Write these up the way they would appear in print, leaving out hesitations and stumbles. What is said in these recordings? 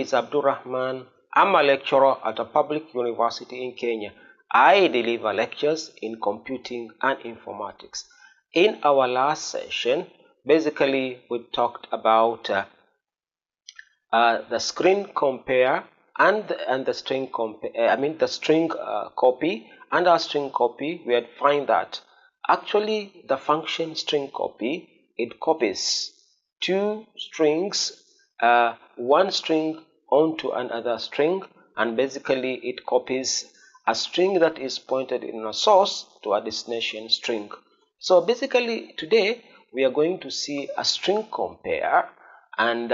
is Abdul Rahman. I'm a lecturer at a public university in Kenya. I deliver lectures in computing and informatics. In our last session, basically we talked about the screen compare and the string compare. The string copy and our string copy. We had find that actually the function string copy, it copies two strings, one string onto another string, and basically it copies a string that is pointed in a source to a destination string. So basically today we are going to see a string compare, and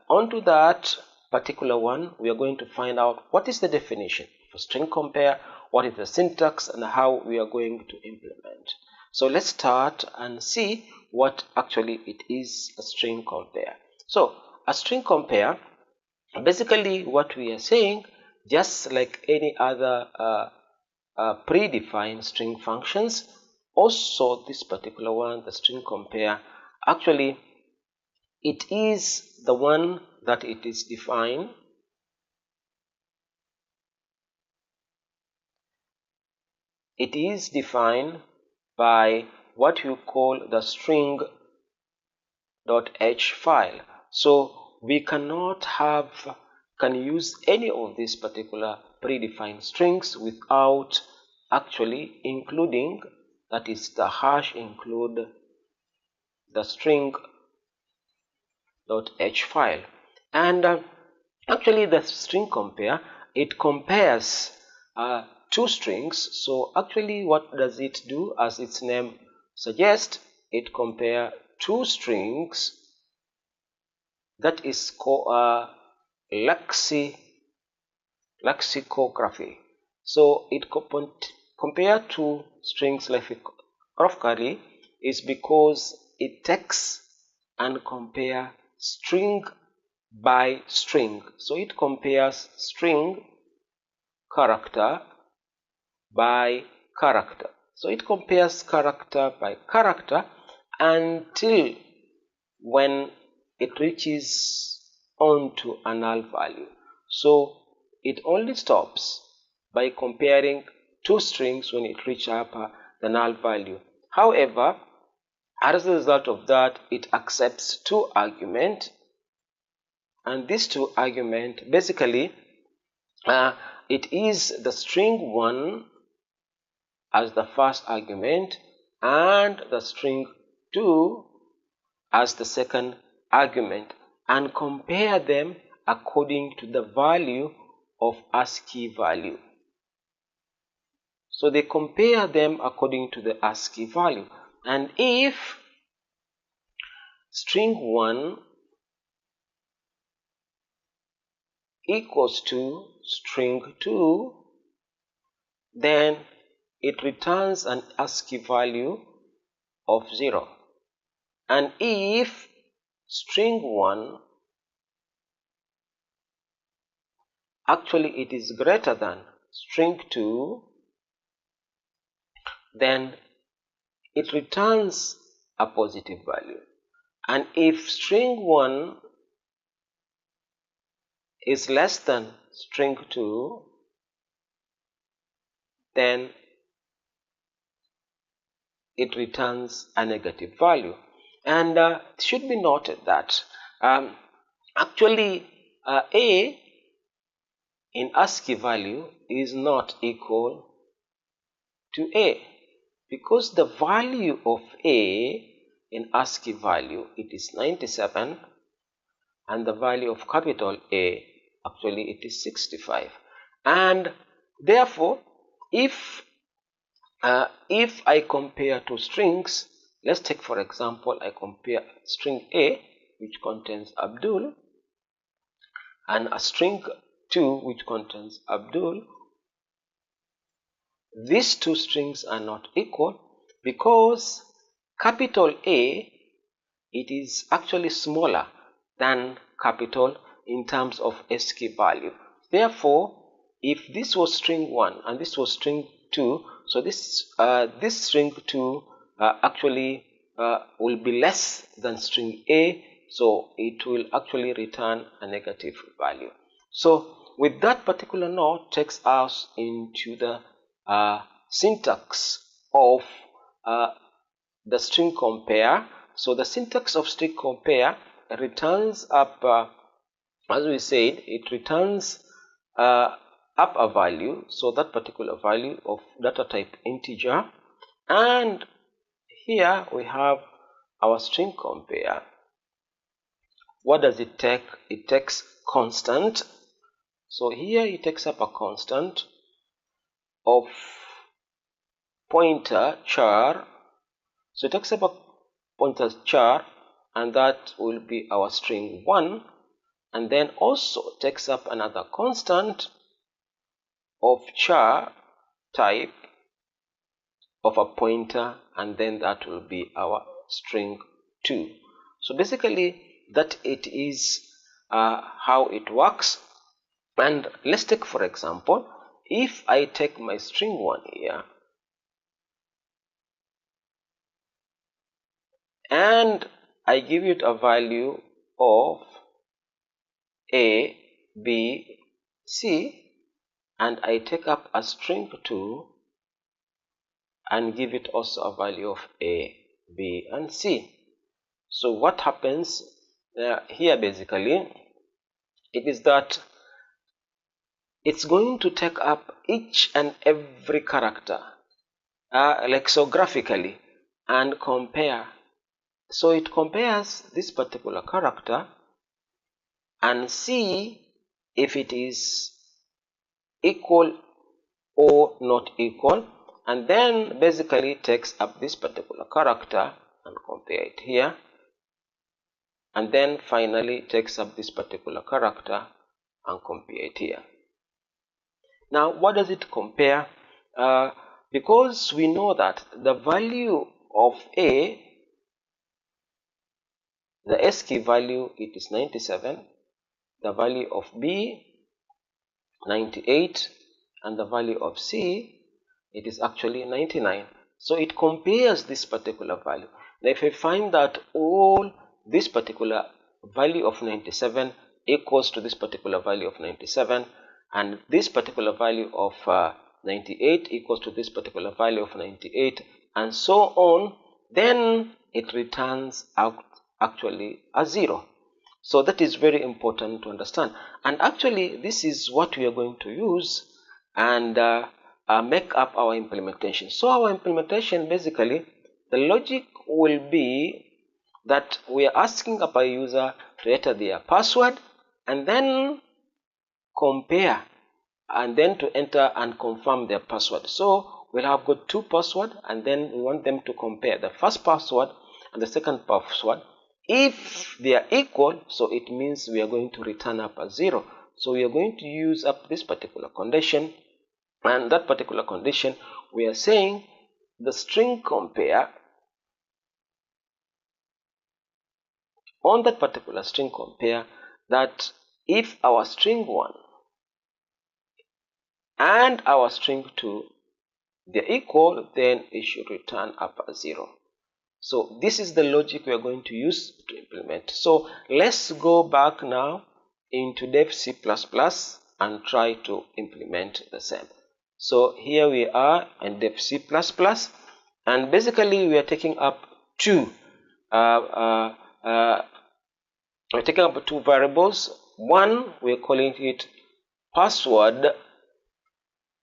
onto that particular one we are going to find out what is the definition for string compare, what is the syntax, and how we are going to implement. So let's start and see what actually it is a string compare. So a string compare, basically what we are saying, just like any other predefined string functions, also this particular one, the string compare, actually it is the one that it is defined. It is defined by what you call the string.h file. So we can use any of these particular predefined strings without actually including, that is the hash include the string.h file. And actually the string compare, it compares two strings. So actually what does it do? As its name suggests, it compare two strings, that is lexicography. So it compare two strings lexicographically is because it takes and compare string by string. So it compares string character by character. So it compares character by character until when it reaches onto a null value. So it only stops by comparing two strings when it reaches up the null value. However, as a result of that, it accepts two arguments, and these two arguments basically it is the string 1 as the first argument and the string 2 as the second argument, and compare them according to the value of ASCII value. So they compare them according to the ASCII value, and if string 1 equals to string 2, then it returns an ASCII value of 0. And if string 1 actually it is greater than string 2, then it returns a positive value. And if string 1 is less than string 2, then it returns a negative value. And it should be noted that actually A in ASCII value is not equal to A, because the value of A in ASCII value, it is 97, and the value of capital A, actually it is 65. And therefore if I compare two strings, let's take for example, I compare string A, which contains Abdul, and a string 2 which contains Abdul. These two strings are not equal because capital A, it is actually smaller than capital in terms of ASCII value. Therefore, if this was string 1 and this was string 2, so this string 2 actually will be less than string A, so it will actually return a negative value. So with that particular note takes us into the syntax of the string compare. So the syntax of string compare returns up, as we said, it returns up a value, so that particular value of data type integer, and here we have our string compare. What does it take? It takes constant. So here it takes up a constant of pointer char. So it takes up a pointer char, and that will be our string 1, and then also takes up another constant of char type of a pointer, and then that will be our string 2. So basically that it is how it works. And let's take, for example, if I take my string 1 here and I give it a value of A, B, C, and I take up a string 2 and give it also a value of A, B, and C. So what happens here basically, it is that it's going to take up each and every character, like so graphically, and compare. So it compares this particular character and see if it is equal or not equal, and then basically takes up this particular character and compare it here, and then finally takes up this particular character and compare it here. Now what does it compare? Because we know that the value of A, the ASCII value, it is 97, the value of B 98, and the value of C, it is actually 99. So it compares this particular value. Now if I find that all this particular value of 97 equals to this particular value of 97, and this particular value of 98 equals to this particular value of 98, and so on, then it returns out actually a 0. So that is very important to understand, and actually this is what we are going to use and make up our implementation. So our implementation, basically the logic will be that we are asking up a user to enter their password and then compare, and then to enter and confirm their password. So we'll have got two passwords, and then we want them to compare the first password and the second password. If they are equal, so it means we are going to return up a 0. So we are going to use up this particular condition, and that particular condition we are saying the string compare, on that particular string compare, that if our string 1 and our string 2 they're equal, then it should return up a 0. So this is the logic we are going to use to implement. So let's go back now into dev C++ and try to implement the same. So here we are in dev C++, and basically we are taking up two variables. One, we're calling it password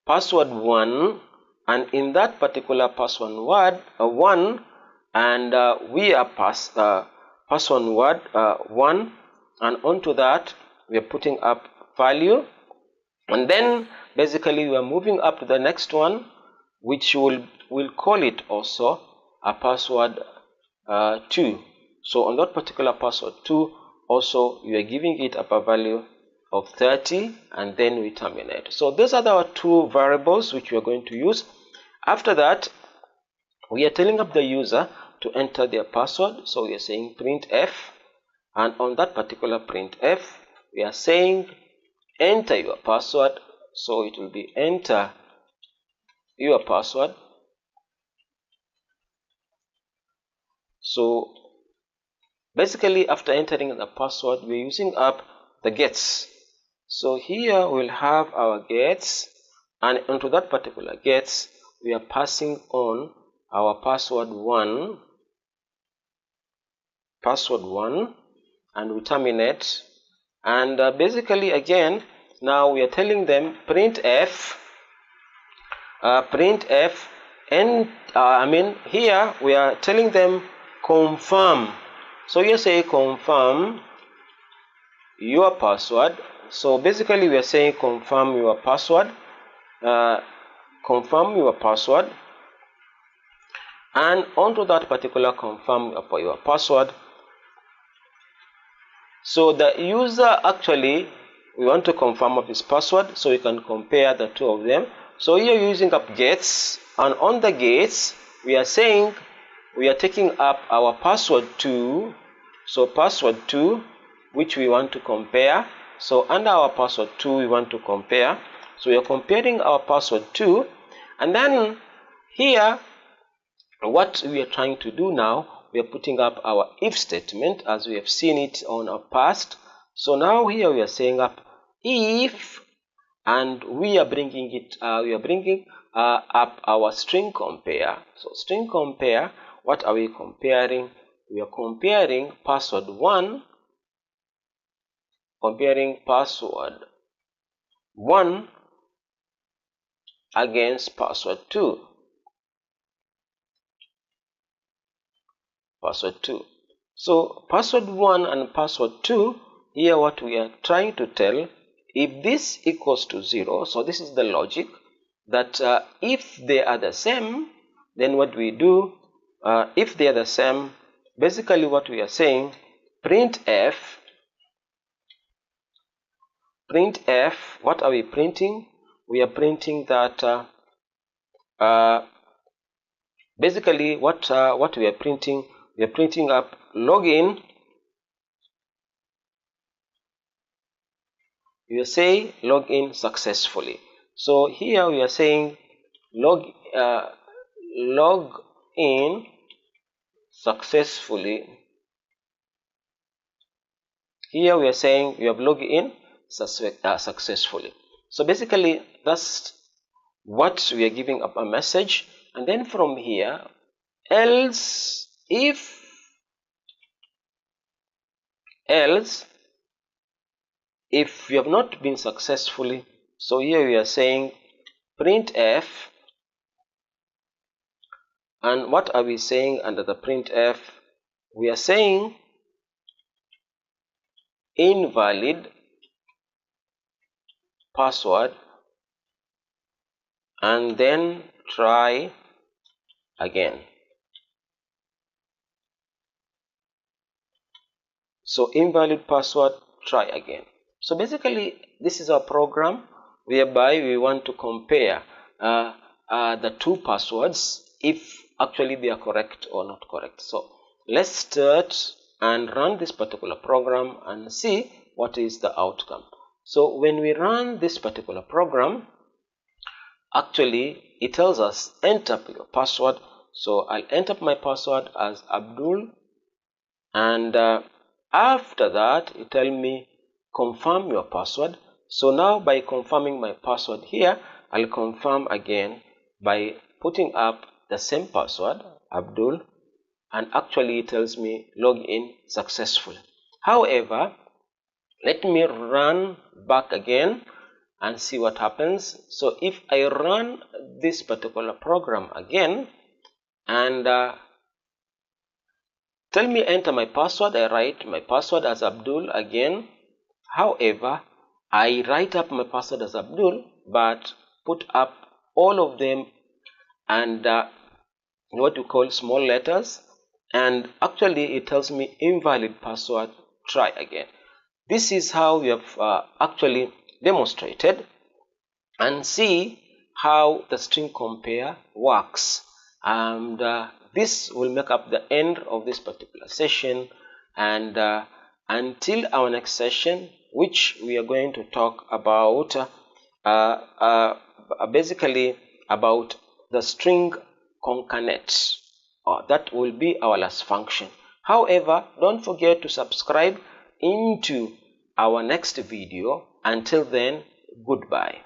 1, and in that particular password 1, and we are password 1, and onto that we are putting up value, and then basically we are moving up to the next one, which will call it also a password 2. So on that particular password 2 also we are giving it up a value of 30, and then we terminate. So those are our two variables which we are going to use. After that, we are telling up the user to enter their password, so we are saying printf, and on that particular printf we are saying enter your password, so it will be enter your password. So basically after entering the password, we're using up the gets. So here we'll have our gets, and onto that particular gets we are passing on our password 1, and we terminate. And basically again now we are telling them printf, and here we are telling them confirm. So you say confirm your password. So basically we are saying confirm your password, and onto that particular confirm your password. So the user, actually we want to confirm of his password, so we can compare the two of them. So here using up gets, and on the gets we are saying we are taking up our password 2, so password 2 which we want to compare. So under our password 2 we want to compare, so we are comparing our password 2, and then here what we are trying to do now, we are putting up our if statement as we have seen it on our past. So now here we are saying up if, and we are bringing up our string compare. So string compare, what are we comparing? We are comparing password 1, against password 2. So password 1 and password 2, here what we are trying to tell, if this equals to 0, so this is the logic that if they are the same, then what we do, if they are the same, basically what we are saying, printf, what are we printing? We are printing that basically what we are printing, we are printing up login. You say login successfully. So here we are saying log in successfully. Here we are saying we have logged in successfully. So basically that's what we are giving up a message, and then from here, else if you have not been successfully, so here we are saying printf, and what are we saying under the printf? We are saying invalid password, and then try again. So invalid password, try again. So basically this is our program whereby we want to compare the two passwords if actually they are correct or not correct. So let's start and run this particular program and see what is the outcome. So when we run this particular program, actually it tells us enter your password. So I'll enter my password as Abdul, and after that it tells me confirm your password. So now by confirming my password here, I'll confirm again by putting up the same password, Abdul, and actually it tells me log in successfully. However, let me run back again and see what happens. So if I run this particular program again and tell me enter my password, I write my password as Abdul again. However, I write up my password as Abdul but put up all of them and what we call small letters, and actually it tells me invalid password, try again. This is how we have actually demonstrated, and see how the string compare works, and this will make up the end of this particular session, and until our next session, which we are going to talk about basically about the string concatenate. That will be our last function. However, don't forget to subscribe into our next video. Until then, goodbye.